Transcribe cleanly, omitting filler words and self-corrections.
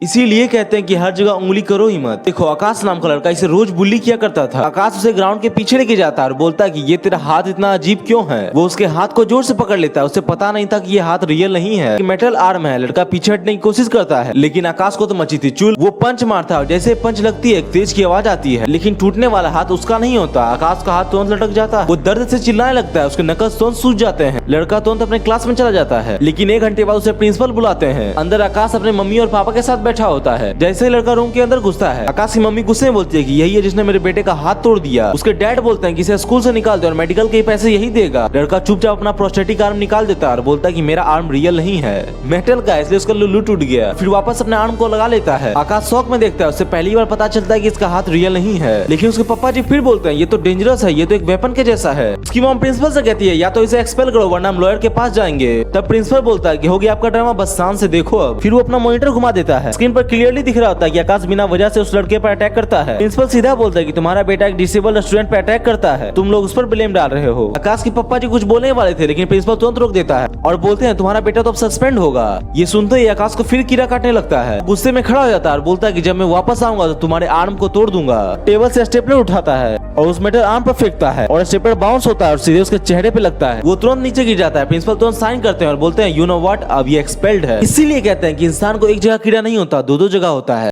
इसीलिए कहते हैं कि हर जगह उंगली करो ही मत। देखो आकाश नाम का लड़का इसे रोज बुल्ली किया करता था। आकाश उसे ग्राउंड के पीछे लेके जाता है और बोलता है कि ये तेरा हाथ इतना अजीब क्यों है। वो उसके हाथ को जोर से पकड़ लेता है। उसे पता नहीं था कि ये हाथ रियल नहीं है, कि मेटल आर्म है। लड़का पीछे हटने की कोशिश करता है, लेकिन आकाश को तो मची थी चुल। वो पंच मारता है और जैसे पंच लगती है एक तेज की आवाज आती है, लेकिन टूटने वाला हाथ उसका नहीं होता। आकाश का हाथ तुरंत लटक जाता है। वो दर्द से चिल्लाने लगता है, उसके नकल तुरंत सूज जाते हैं। लड़का तुरंत अपने क्लास में चला जाता है, लेकिन 1 घंटे बाद उसे प्रिंसिपल बुलाते हैं। अंदर आकाश अपने मम्मी और पापा के साथ बैठा होता है। जैसे ही लड़का रूम के अंदर घुसता है, आकाश की मम्मी गुस्से में बोलती है कि यही है जिसने मेरे बेटे का हाथ तोड़ दिया। उसके डैड बोलते हैं कि इसे स्कूल से निकाल दे और मेडिकल के पैसे यही देगा। लड़का चुपचाप अपना प्रोस्थेटिक आर्म निकाल देता है और बोलता है कि मेरा आर्म रियल नहीं है, मेटल का है, इसलिए उसका लुल्लू टूट गया। फिर वापस अपने आर्म को लगा लेता है। आकाश शौक में देखता है, उससे पहली बार पता चलता है कि इसका हाथ रियल नहीं है। लेकिन उसके पापा जी फिर बोलते हैं ये तो डेंजरस है, ये तो एक वेपन के जैसा है। उसकी मॉम प्रिंसिपल से कहती है या तो इसे एक्सपेल करो वरना हम लॉयर के पास जाएंगे। तब प्रिंसिपल बोलता है कि हो गया आपका ड्रामा, बस शान से देखो अब। फिर वो अपना मॉनिटर घुमा देता है। स्क्रीन पर क्लियरली दिख रहा होता है कि आकाश बिना वजह से उस लड़के पर अटैक करता है। प्रिंसिपल सीधा बोलता है कि तुम्हारा बेटा एक डिसेबल्ड स्टूडेंट पर अटैक करता है, तुम लोग उस पर ब्लेम डाल रहे हो। आकाश के पापा जी कुछ बोलने वाले थे, लेकिन प्रिंसिपल तुरंत रोक देता है और बोलते हैं तुम्हारा बेटा तो अब सस्पेंड होगा। ये सुनते ही आकाश को फिर कीड़ा काटने लगता है। गुस्से में खड़ा हो जाता है और बोलता है कि जब मैं वापस आऊंगा तो तुम्हारे आर्म को तोड़ दूंगा। टेबल से स्टेपलर उठाता है और उस मेटल आर्म पर फेंकता है और स्टेपलर बाउंस होता है और सीधे उसके चेहरे पे लगता है। वो तुरंत नीचे गिर जाता है। प्रिंसिपल तुरंत साइन करते हैं और बोलते हैं यू नो व्हाट, अब ये एक्सपेल्ड है। इसीलिए कहते हैं कि इंसान को एक जगह कीड़ा नहीं होता, 2-2 जगह होता है।